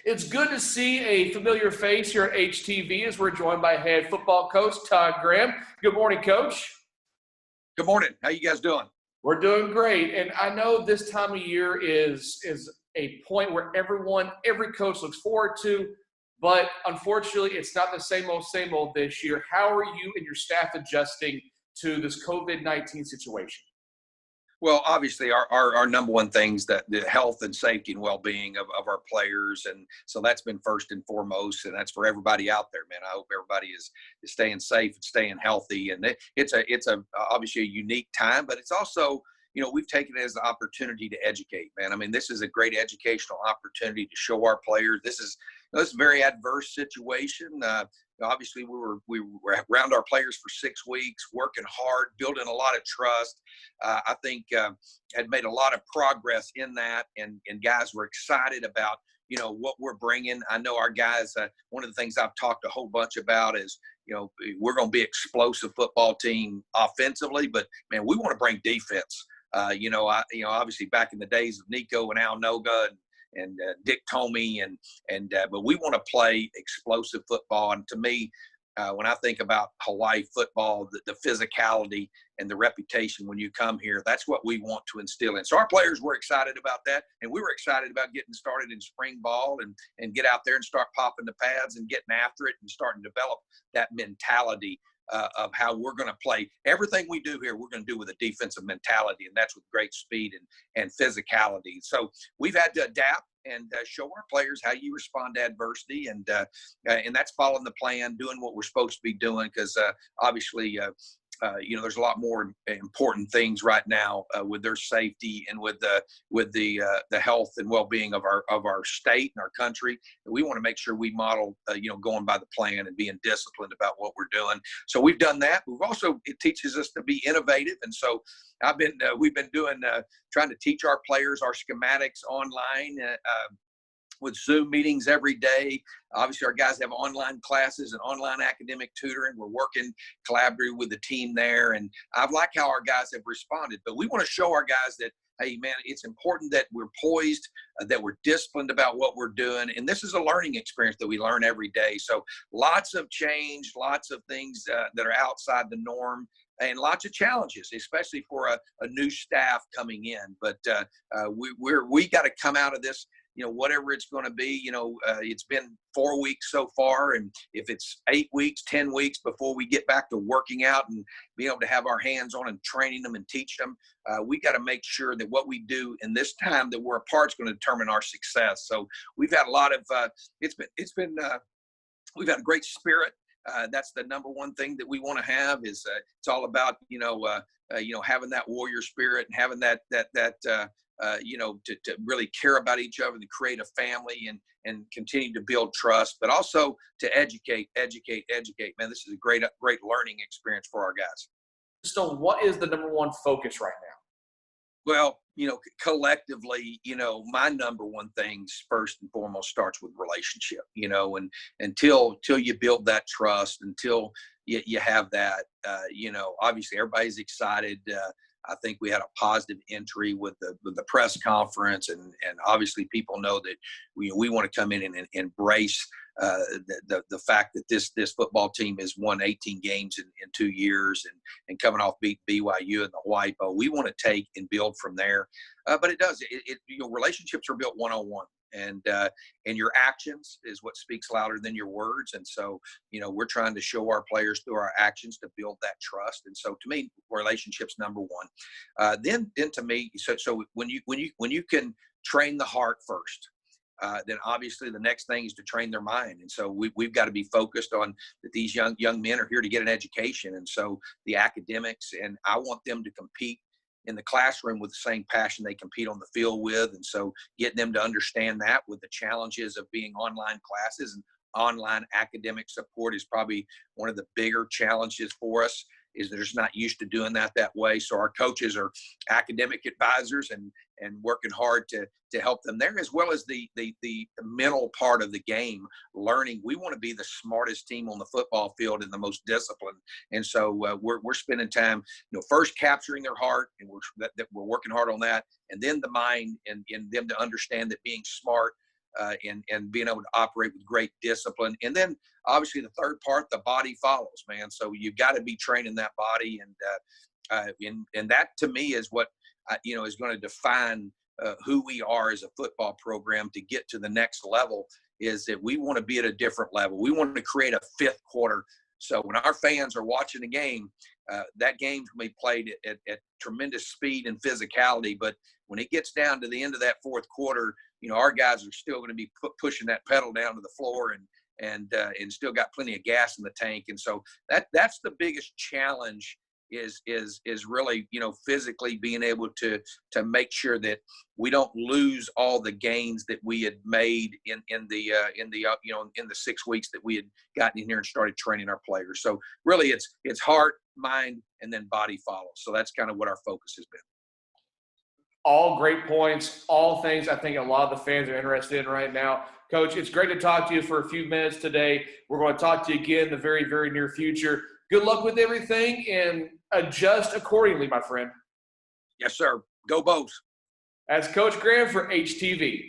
It's good to see a familiar face here at HTV as we're joined by head football coach Todd Graham. Good morning, Coach. Good morning. How you guys doing? We're doing great. And I know this time of year is a point where every coach looks forward to, but unfortunately it's not the same old this year. How are you and your staff adjusting to this COVID-19 situation? Well, obviously our number one things that the health and safety and well-being of our players. And so that's been first and foremost. And that's for everybody out there, man. I hope everybody is staying safe and staying healthy. And it's obviously a unique time, but it's also, we've taken it as an opportunity to educate, man. I mean, this is a great educational opportunity to show our players. This is a very adverse situation. Obviously, we were around our players for 6 weeks, working hard, building a lot of trust. I think had made a lot of progress in that, and guys were excited about what we're bringing. I know our guys. One of the things I've talked a whole bunch about is we're going to be explosive football team offensively, but man, we want to bring defense. Obviously back in the days of Nico and Al Noga and Dick Tomey but we want to play explosive football. And to me, when I think about Hawaii football, the physicality and the reputation when you come here, that's what we want to instill in. So our players were excited about that, and we were excited about getting started in spring ball and get out there and start popping the pads and getting after it and starting to develop that mentality of how we're going to play. Everything we do here, we're going to do with a defensive mentality, and that's with great speed and physicality. So we've had to adapt and show our players how you respond to adversity, and that's following the plan, doing what we're supposed to be doing, because obviously there's a lot more important things right now with their safety and with the health and well-being of our state and our country. We want to make sure we model going by the plan and being disciplined about what we're doing. So we've done that. It teaches us to be innovative, and so we've been doing trying to teach our players our schematics online. With Zoom meetings every day. Obviously, our guys have online classes and online academic tutoring. We're working collaboratively with the team there, and I like how our guys have responded. But we want to show our guys that, hey, man, it's important that we're poised, that we're disciplined about what we're doing, and this is a learning experience that we learn every day. So lots of change, lots of things that are outside the norm, and lots of challenges, especially for a new staff coming in. But we got to come out of this, whatever it's going to be. It's been 4 weeks so far, and if it's 8 weeks, 10 weeks before we get back to working out and being able to have our hands on and training them and teach them, we got to make sure that what we do in this time that we're apart is going to determine our success. So we've had a lot of we've had a great spirit. That's the number one thing that we want to have is it's all about having that warrior spirit and having that to really care about each other, to create a family and continue to build trust, but also to educate. Man, this is a great learning experience for our guys. So what is the number one focus right now? Well, collectively, my number one things first and foremost starts with relationship, and until you build that trust, until you have that, obviously everybody's excited. I think we had a positive entry with the press conference, and obviously people know that we want to come in and embrace the fact that this football team has won 18 games in 2 years and coming off beat BYU in the Hawaii Bowl. We want to take and build from there, but it does. Relationships are built one-on-one. And your actions is what speaks louder than your words. And so, we're trying to show our players through our actions to build that trust. And so, to me, relationships number one. Then to me, so when you can train the heart first, then obviously the next thing is to train their mind. And so we've got to be focused on that these young men are here to get an education. And so the academics, and I want them to compete in the classroom with the same passion they compete on the field with. And so getting them to understand that with the challenges of being online classes and online academic support is probably one of the bigger challenges for us, is they're just not used to doing that way. So our coaches are academic advisors and working hard to help them there, as well as the mental part of the game, learning. We want to be the smartest team on the football field and the most disciplined. And so we're spending time, first capturing their heart, and we're working hard on that. And then the mind and them to understand that being smart and being able to operate with great discipline. And then obviously the third part, the body follows, man. So you've got to be training that body, and that to me is what is going to define who we are as a football program to get to the next level. Is that we want to be at a different level. We want to create a fifth quarter. So when our fans are watching the game, that game's going to be played at tremendous speed and physicality. But when it gets down to the end of that fourth quarter, our guys are still going to be pushing that pedal down to the floor and still got plenty of gas in the tank. And so that's the biggest challenge is really, physically being able to make sure that we don't lose all the gains that we had made in the 6 weeks that we had gotten in here and started training our players. So really it's heart, mind, and then body follows. So that's kind of what our focus has been. All great points, all things I think a lot of the fans are interested in right now. Coach, it's great to talk to you for a few minutes today. We're going to talk to you again in the very, very near future. Good luck with everything and adjust accordingly, my friend. Yes, sir. Go Bows. That's Coach Graham for HTV.